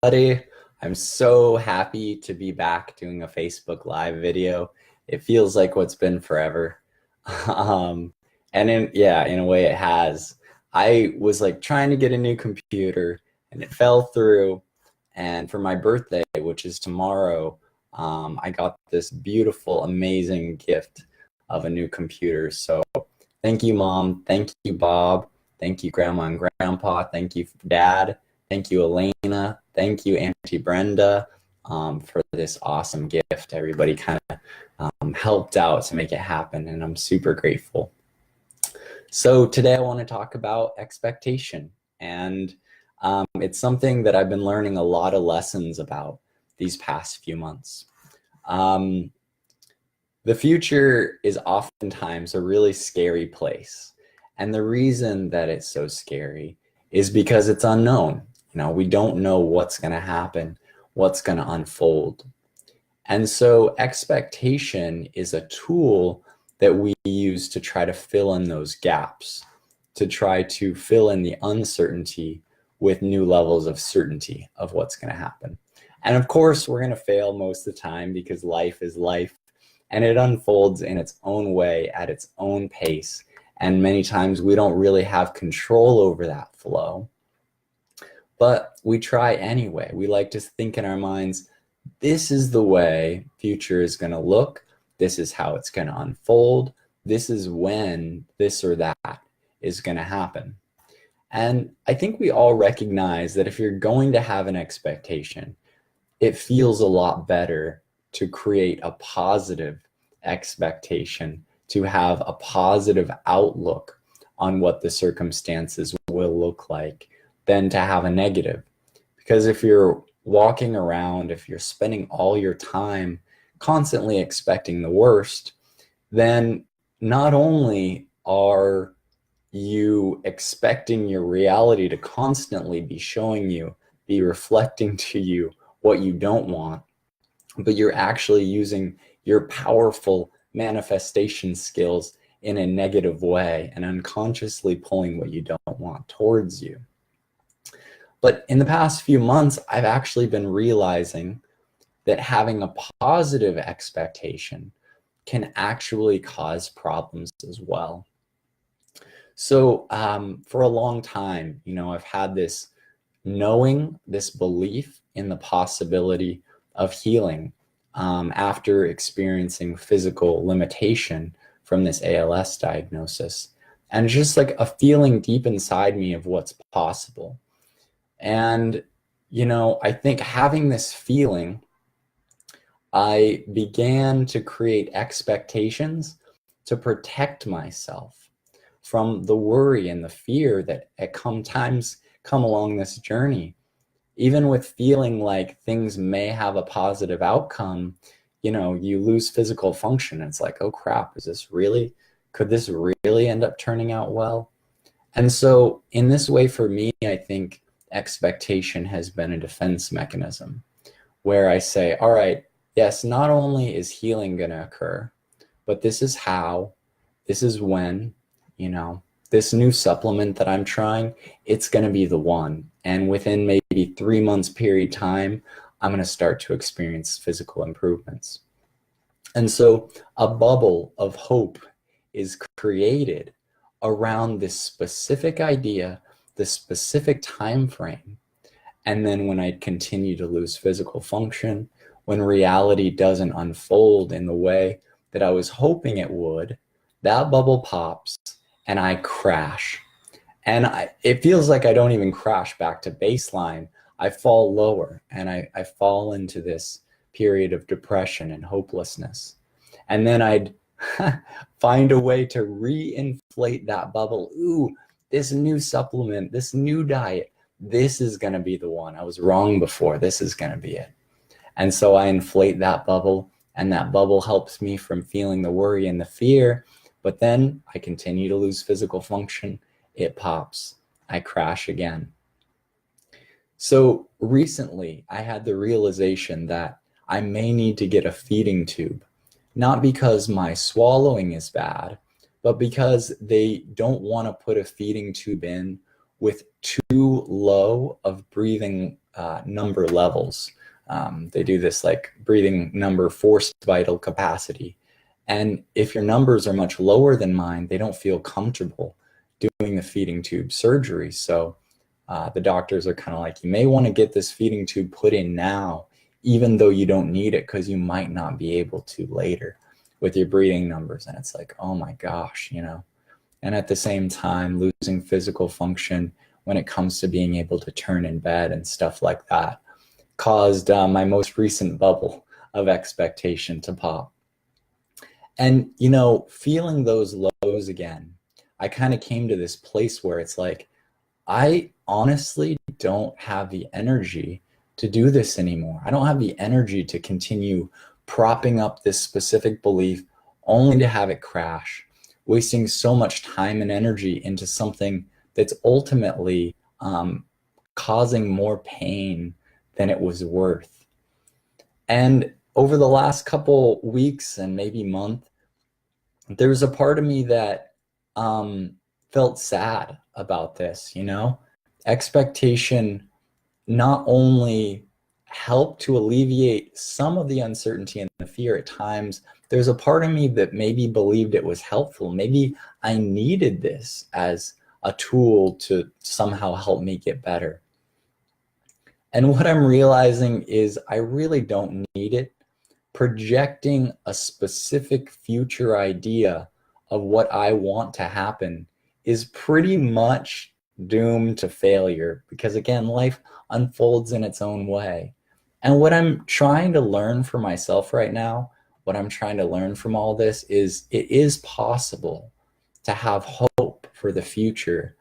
everybody. I'm so happy to be back doing a Facebook Live video. It feels like what's been forever. Um, in a way it has. I was like trying to get a new computer and it fell through. And for my birthday, which is tomorrow, I got this beautiful, amazing gift of a new computer. So thank you, Mom. Thank you, Bob. Thank you, Grandma and Grandpa. Thank you, Dad. Thank you, Elena. Thank you, Auntie Brenda, for this awesome gift. Everybody kind of helped out to make it happen, and I'm super grateful. So today I want to talk about expectation, and it's something that I've been learning a lot of lessons about these past few months. The future is oftentimes a really scary place, and the reason that it's so scary is because it's unknown. We don't know what's going to happen, what's going to unfold. And so expectation is a tool that we use to try to fill in those gaps, to try to fill in the uncertainty with new levels of certainty of what's going to happen. And of course, we're going to fail most of the time because life is life and it unfolds in its own way at its own pace. And many times we don't really have control over that flow. But we try anyway. We like to think in our minds, this is the way future is going to look. This is how it's going to unfold. This is when this or that is going to happen. And I think we all recognize that if you're going to have an expectation, it feels a lot better to create a positive expectation, to have a positive outlook on what the circumstances will look like, than to have a negative. Because if you're walking around, if you're spending all your time constantly expecting the worst, then not only are you expecting your reality to constantly be showing you, be reflecting to you what you don't want, but you're actually using your powerful manifestation skills in a negative way and unconsciously pulling what you don't want towards you. But in the past few months, I've actually been realizing that having a positive expectation can actually cause problems as well. So for a long time, I've had this knowing, this belief in the possibility of healing after experiencing physical limitation from this ALS diagnosis. And just like a feeling deep inside me of what's possible. And, I think having this feeling, I began to create expectations to protect myself from the worry and the fear that at times come along this journey. Even with feeling like things may have a positive outcome, you lose physical function. It's like, oh crap, could this really end up turning out well? And so in this way, for me, I think expectation has been a defense mechanism where I say, all right, yes, not only is healing going to occur, but this is how, this is when, this new supplement that I'm trying, it's going to be the one. And within maybe 3 months period time, I'm going to start to experience physical improvements. And so a bubble of hope is created around this specific idea, the specific time frame. And then when I continue to lose physical function, when reality doesn't unfold in the way that I was hoping it would, that bubble pops and I crash. And it feels like I don't even crash back to baseline. I fall lower and I fall into this period of depression and hopelessness. And then I'd find a way to re-inflate that bubble. Ooh, this new supplement, this new diet, this is going to be the one. I was wrong before. This is going to be it. And so I inflate that bubble, and that bubble helps me from feeling the worry and the fear. But then I continue to lose physical function. It pops. I crash again. So recently, I had the realization that I may need to get a feeding tube, not because my swallowing is bad, but because they don't want to put a feeding tube in with too low of breathing number levels. They do this like breathing number forced vital capacity. And if your numbers are much lower than mine, they don't feel comfortable doing the feeding tube surgery. So the doctors are kind of like, you may want to get this feeding tube put in now, even though you don't need it, because you might not be able to later with your breathing numbers. And it's like, oh my gosh, you know. And at the same time, losing physical function when it comes to being able to turn in bed and stuff like that caused my most recent bubble of expectation to pop. And, you know, feeling those lows again, I kind of came to this place where it's like, I honestly don't have the energy to do this anymore. I don't have the energy to continue propping up this specific belief only to have it crash, wasting so much time and energy into something that's ultimately causing more pain than it was worth. And over the last couple weeks and maybe month, there was a part of me that felt sad about this, you know? Expectation not only helped to alleviate some of the uncertainty and the fear at times, there's a part of me that maybe believed it was helpful. Maybe I needed this as a tool to somehow help me get better. And what I'm realizing is I really don't need it. Projecting a specific future idea of what I want to happen is pretty much doomed to failure, because again, life unfolds in its own way. And what I'm trying to learn for myself right now, what I'm trying to learn from all this is it is possible to have hope for the future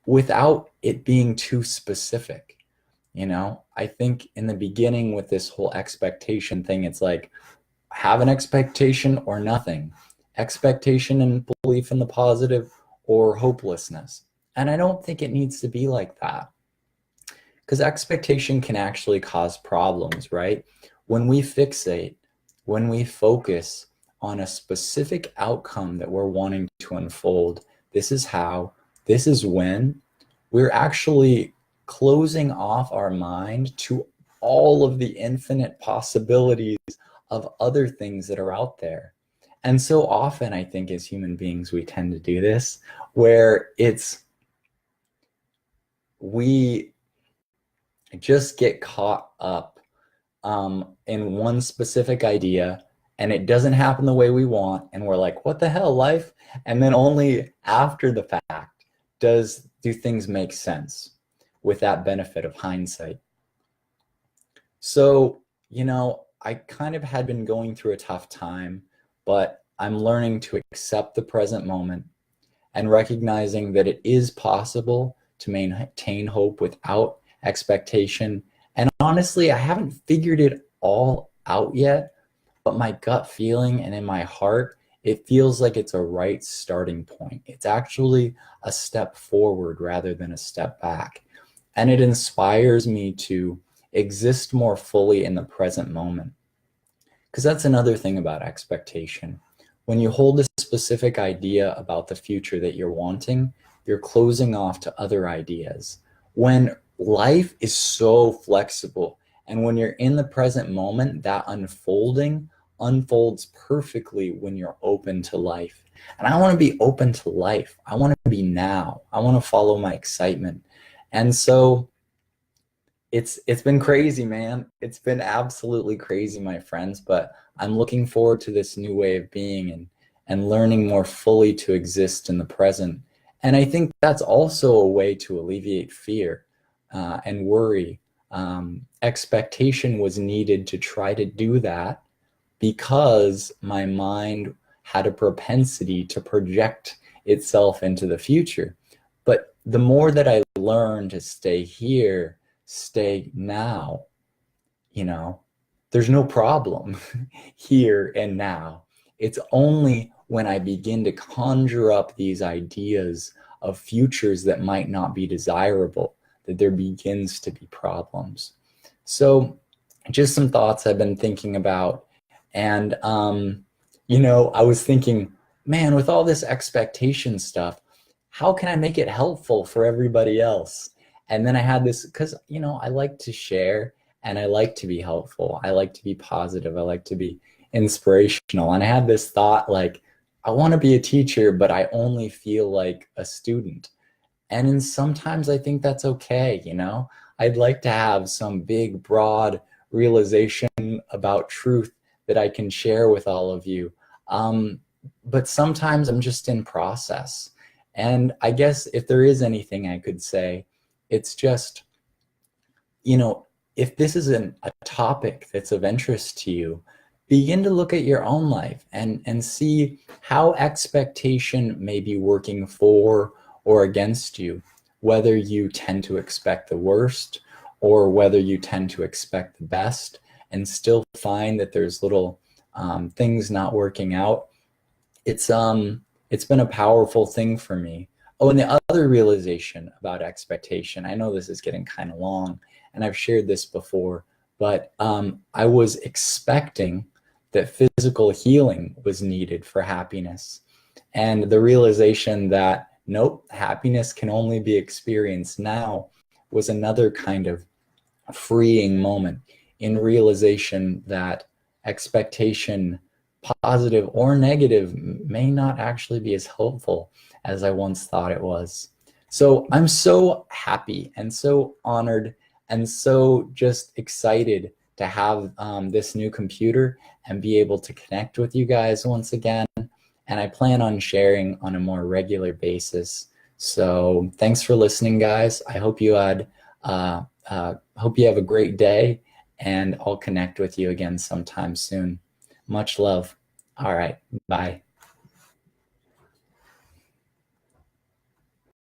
without it being too specific. You know, I think in the beginning with this whole expectation thing, it's like, have an expectation or nothing. Expectation and belief in the positive or hopelessness. And I don't think it needs to be like that, because expectation can actually cause problems, right? When we fixate, when we focus on a specific outcome that we're wanting to unfold, this is how, this is when, we're actually closing off our mind to all of the infinite possibilities of other things that are out there. And so often, I think as human beings, we tend to do this, where we just get caught up in one specific idea, and it doesn't happen the way we want, and we're like, what the hell, life? And then only after the fact do things make sense, with that benefit of hindsight. So, you know, I kind of had been going through a tough time, but I'm learning to accept the present moment and recognizing that it is possible to maintain hope without expectation. And honestly, I haven't figured it all out yet, but my gut feeling and in my heart, it feels like it's a right starting point. It's actually a step forward rather than a step back. And it inspires me to exist more fully in the present moment. Because that's another thing about expectation. When you hold a specific idea about the future that you're wanting, you're closing off to other ideas. When life is so flexible, and when you're in the present moment, that unfolding unfolds perfectly when you're open to life. And I want to be open to life. I want to be now. I want to follow my excitement. And so it's been crazy, man. It's been absolutely crazy, my friends, but I'm looking forward to this new way of being and learning more fully to exist in the present. And I think that's also a way to alleviate fear and worry. Expectation was needed to try to do that because my mind had a propensity to project itself into the future. But the more that I learn to stay here, stay now, you know, there's no problem here and now. It's only when I begin to conjure up these ideas of futures that might not be desirable that there begins to be problems. So just some thoughts I've been thinking about. And, you know, I was thinking, man, with all this expectation stuff, how can I make it helpful for everybody else? And then I had this, because, you know, I like to share and I like to be helpful. I like to be positive. I like to be inspirational. And I had this thought like, I want to be a teacher, but I only feel like a student. And sometimes I think that's okay, you know? I'd like to have some big, broad realization about truth that I can share with all of you. But sometimes I'm just in process. And I guess if there is anything I could say, it's just, you know, if this is a topic that's of interest to you, begin to look at your own life and see how expectation may be working for or against you, whether you tend to expect the worst or whether you tend to expect the best and still find that there's little things not working out. It's been a powerful thing for me. Oh, and the other realization about expectation, I know this is getting kind of long and I've shared this before, but I was expecting that physical healing was needed for happiness. And the realization that, nope, happiness can only be experienced now was another kind of freeing moment in realization that expectation, positive or negative, may not actually be as helpful as I once thought it was. So I'm so happy and so honored and so just excited to have this new computer and be able to connect with you guys once again. And I plan on sharing on a more regular basis. So thanks for listening, guys. I hope you had hope you have a great day, and I'll connect with you again sometime soon. Much love. All right. Bye.